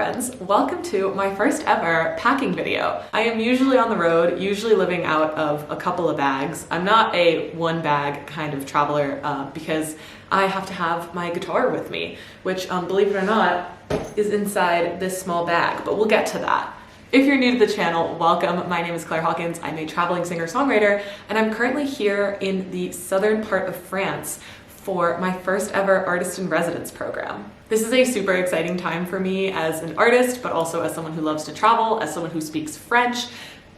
friends, welcome to my first ever packing video. I am usually on the road, usually living out of a couple of bags. I'm not a one bag kind of traveler because I have to have my guitar with me, which believe it or not, is inside this small bag, but we'll get to that. If you're new to the channel, welcome. My name is Hawkins. I'm a traveling singer-songwriter, and I'm currently here in the southern part of France for my first ever artist in residence program. This is a super exciting time for me as an artist, but also as someone who loves to travel, as someone who speaks French.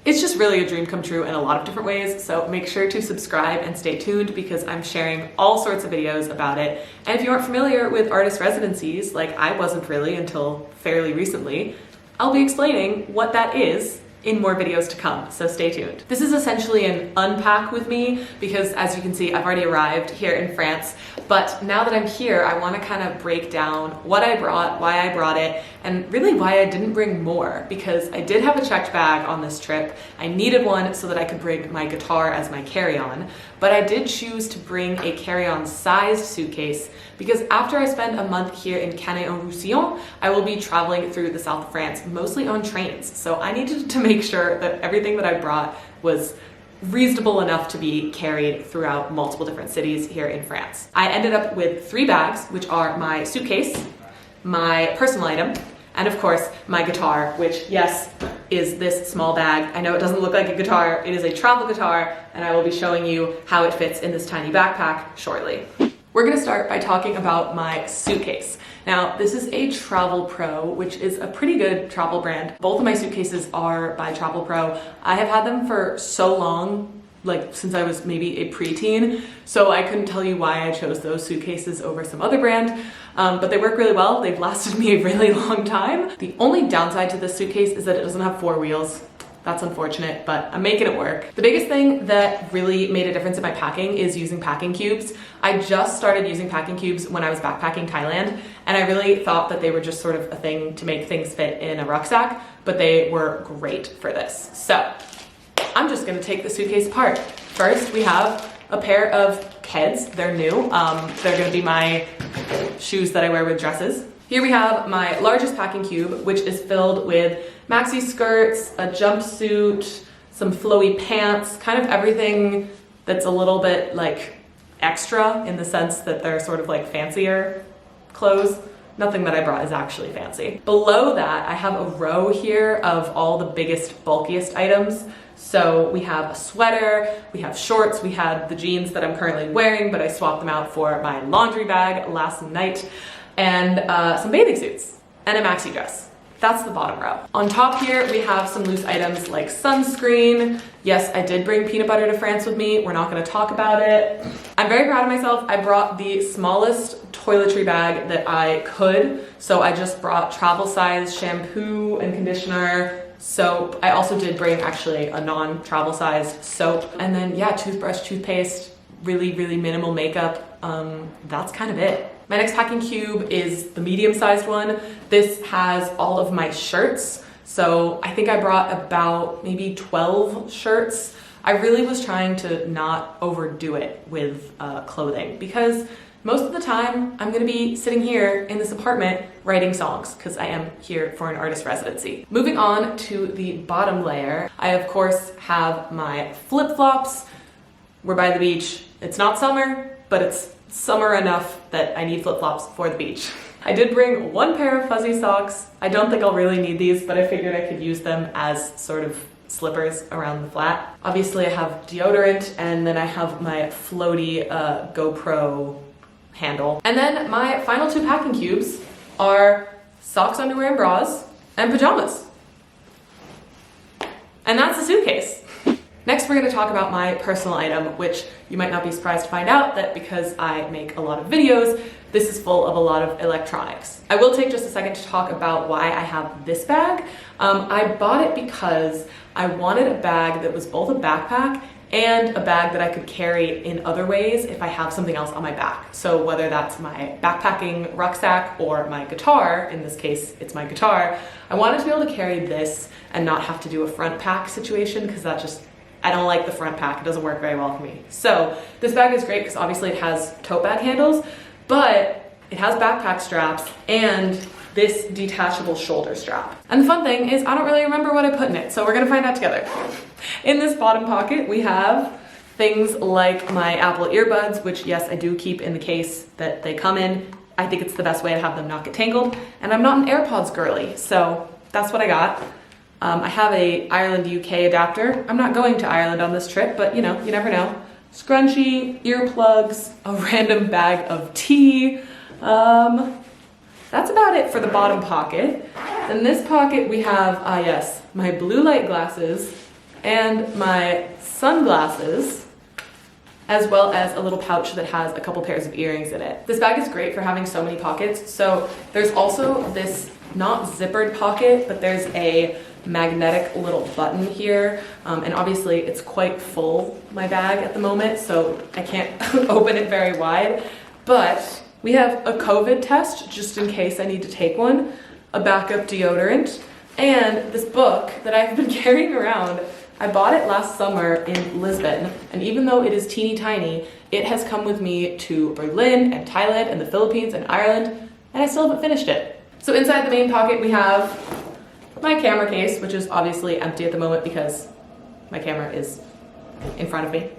It's just really a dream come true in a lot of different ways, so make sure to subscribe and stay tuned because I'm sharing all sorts of videos about it. And if you aren't familiar with artist residencies, like I wasn't really until fairly recently, I'll be explaining what that is in more videos to come, so stay tuned. This is essentially an unpack with me because, as you can see, I've already arrived here in France, but now that I'm here, I want to kind of break down what I brought, why I brought it, and really why I didn't bring more, because I did have a checked bag on this trip. I needed one so that I could bring my guitar as my carry-on, but I did choose to bring a carry-on sized suitcase because after I spend a month here in Canet-en-Roussillon, I will be traveling through the south of France, mostly on trains. So I needed to make sure that everything that I brought was reasonable enough to be carried throughout multiple different cities here in France. I ended up with 3 bags, which are my suitcase, my personal item, and of course my guitar, which, yes, is this small bag. I know it doesn't look like a guitar, it is a travel guitar, and I will be showing you how it fits in this tiny backpack shortly. We're gonna start by talking about my suitcase. Now, this is a Travel Pro, which is a pretty good travel brand. Both of my suitcases are by Travel Pro. I have had them for so long, like since I was maybe a preteen, so I couldn't tell you why I chose those suitcases over some other brand, but they work really well. They've lasted me a really long time. The only downside to this suitcase is that it doesn't have 4 wheels. That's unfortunate, but I'm making it work. The biggest thing that really made a difference in my packing is using packing cubes. I just started using packing cubes when I was backpacking Thailand, and I really thought that they were just sort of a thing to make things fit in a rucksack, but they were great for this. So I'm just gonna take the suitcase apart. First, we have a pair of Keds. They're new. They're gonna be my shoes that I wear with dresses. Here we have my largest packing cube, which is filled with maxi skirts, a jumpsuit, some flowy pants, kind of everything that's a little bit like extra in the sense that they're sort of like fancier clothes. Nothing that I brought is actually fancy. Below that, I have a row here of all the biggest, bulkiest items. So we have a sweater, we have shorts, we had the jeans that I'm currently wearing, but I swapped them out for my laundry bag last night, and some bathing suits and a maxi dress. That's the bottom row. On top here, we have some loose items like sunscreen. Yes, I did bring peanut butter to France with me. We're not gonna talk about it. I'm very proud of myself. I brought the smallest toiletry bag that I could. So I just brought travel size shampoo and conditioner, soap. I also did bring actually a non-travel sized soap. And then yeah, toothbrush, toothpaste, really, really minimal makeup. That's kind of it. My next packing cube is the medium-sized one. This has all of my shirts. So I think I brought about maybe 12 shirts. I really was trying to not overdo it with clothing because most of the time I'm gonna be sitting here in this apartment writing songs because I am here for an artist residency. Moving on to the bottom layer, I of course have my flip-flops. We're by the beach. It's not summer, but it's summer enough that I need flip-flops for the beach. I did bring 1 pair of fuzzy socks. I don't think I'll really need these, but I figured I could use them as sort of slippers around the flat. Obviously I have deodorant, and then I have my floaty GoPro handle. And then my final 2 packing cubes are socks, underwear, and bras, and pajamas. And that's the suitcase. Next, we're going to talk about my personal item, which you might not be surprised to find out that because I make a lot of videos, this is full of a lot of electronics. I will take just a second to talk about why I have this bag. I bought it because I wanted a bag that was both a backpack and a bag that I could carry in other ways if I have something else on my back. So whether that's my backpacking rucksack or my guitar, in this case, it's my guitar, I wanted to be able to carry this and not have to do a front pack situation because that just, I don't like the front pack. It doesn't work very well for me. So this bag is great because obviously it has tote bag handles, but it has backpack straps and this detachable shoulder strap. And the fun thing is I don't really remember what I put in it, so we're gonna find out together. In this bottom pocket, we have things like my Apple earbuds, which yes, I do keep in the case that they come in. I think it's the best way to have them not get tangled. And I'm not an AirPods girly, so that's what I got. I have a Ireland UK adapter. I'm not going to Ireland on this trip, but you know, you never know. Scrunchie, earplugs, a random bag of tea. That's about it for the bottom pocket. In this pocket we have, yes, my blue light glasses and my sunglasses, as well as a little pouch that has a couple pairs of earrings in it. This bag is great for having so many pockets. So there's also this not zippered pocket, but there's a magnetic little button here. And obviously it's quite full, my bag at the moment, so I can't open it very wide. But we have a COVID test, just in case I need to take one, a backup deodorant, and this book that I've been carrying around. I bought it last summer in Lisbon, and even though it is teeny tiny, it has come with me to Berlin and Thailand and the Philippines and Ireland, and I still haven't finished it. So inside the main pocket we have my camera case, which is obviously empty at the moment because my camera is in front of me.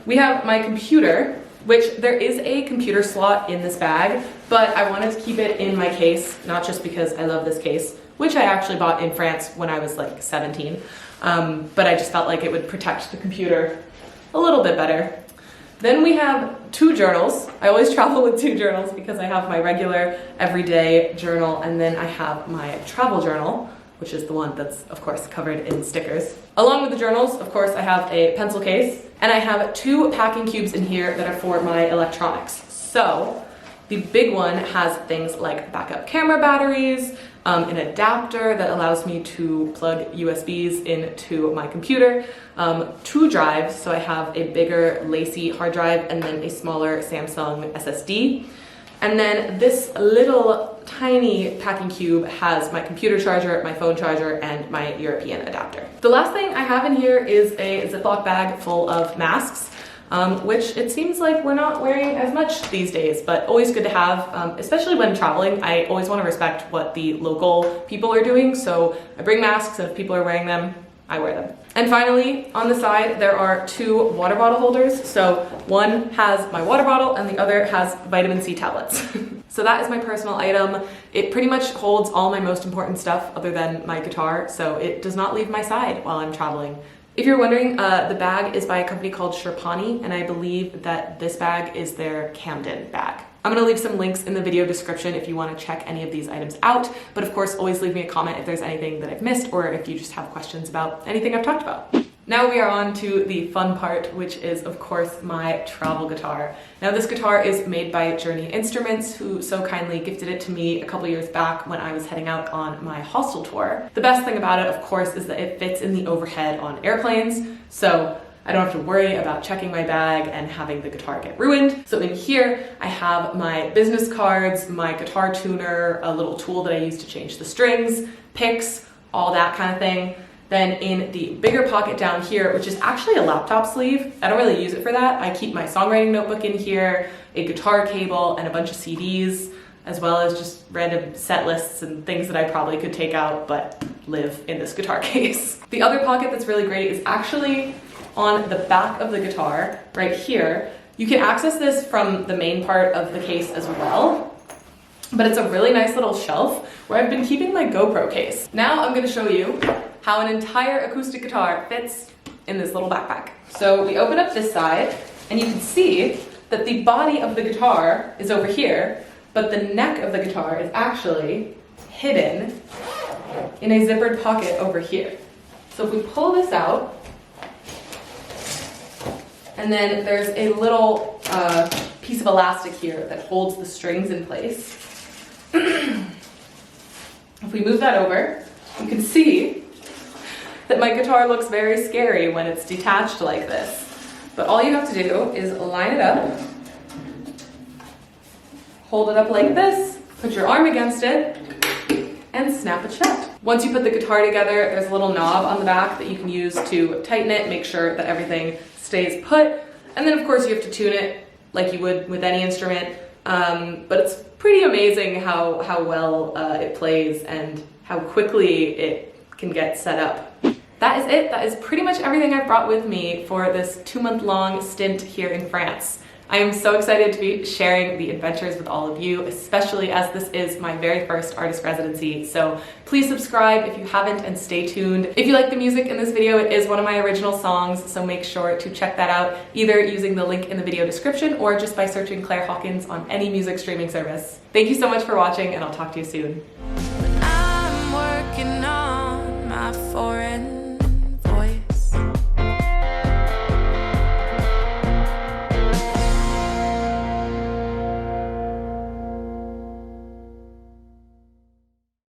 We have my computer, which there is a computer slot in this bag, but I wanted to keep it in my case, not just because I love this case, which I actually bought in France when I was like 17, but I just felt like it would protect the computer a little bit better. Then we have two journals. I always travel with two journals because I have my regular everyday journal, and then I have my travel journal, which is the one that's, of course, covered in stickers. Along with the journals, of course, I have a pencil case, and I have two packing cubes in here that are for my electronics. So the big one has things like backup camera batteries, an adapter that allows me to plug USBs into my computer, two drives, so I have a bigger lacy hard drive and then a smaller Samsung SSD. And then this little tiny packing cube has my computer charger, my phone charger, and my European adapter. The last thing I have in here is a Ziploc bag full of masks, which it seems like we're not wearing as much these days, but always good to have, especially when traveling. I always want to respect what the local people are doing, so I bring masks, and if people are wearing them, I wear them. And finally, on the side, there are two water bottle holders. So one has my water bottle and the other has vitamin C tablets. So that is my personal item. It pretty much holds all my most important stuff other than my guitar, so it does not leave my side while I'm traveling. If you're wondering, the bag is by a company called Sherpani, and I believe that this bag is their Camden bag. I'm gonna leave some links in the video description if you wanna check any of these items out, but of course, always leave me a comment if there's anything that I've missed or if you just have questions about anything I've talked about. Now we are on to the fun part, which is of course my travel guitar. Now this guitar is made by Journey Instruments, who so kindly gifted it to me a couple years back when I was heading out on my hostel tour. The best thing about it, of course, is that it fits in the overhead on airplanes, so I don't have to worry about checking my bag and having the guitar get ruined. So in here, I have my business cards, my guitar tuner, a little tool that I use to change the strings, picks, all that kind of thing. Then in the bigger pocket down here, which is actually a laptop sleeve, I don't really use it for that. I keep my songwriting notebook in here, a guitar cable, and a bunch of CDs, as well as just random set lists and things that I probably could take out but live in this guitar case. The other pocket that's really great is actually on the back of the guitar, right here. You can access this from the main part of the case as well, but it's a really nice little shelf where I've been keeping my GoPro case. Now I'm gonna show you how an entire acoustic guitar fits in this little backpack. So we open up this side, and you can see that the body of the guitar is over here, but the neck of the guitar is actually hidden in a zippered pocket over here. So if we pull this out, and then there's a little piece of elastic here that holds the strings in place. If we move that over, you can see that my guitar looks very scary when it's detached like this. But all you have to do is line it up, hold it up like this, put your arm against it, and snap it shut. Once you put the guitar together, there's a little knob on the back that you can use to tighten it, make sure that everything stays put. And then of course you have to tune it like you would with any instrument. but it's pretty amazing how well it plays and how quickly it can get set up. That is it. That is pretty much everything I've brought with me for this 2-month-long stint here in France. I am so excited to be sharing the adventures with all of you, especially as this is my very first artist residency. So please subscribe if you haven't and stay tuned. If you like the music in this video, it is one of my original songs, so make sure to check that out either using the link in the video description or just by searching Claire Hawkins on any music streaming service. Thank you so much for watching, and I'll talk to you soon. I'm working on my foreign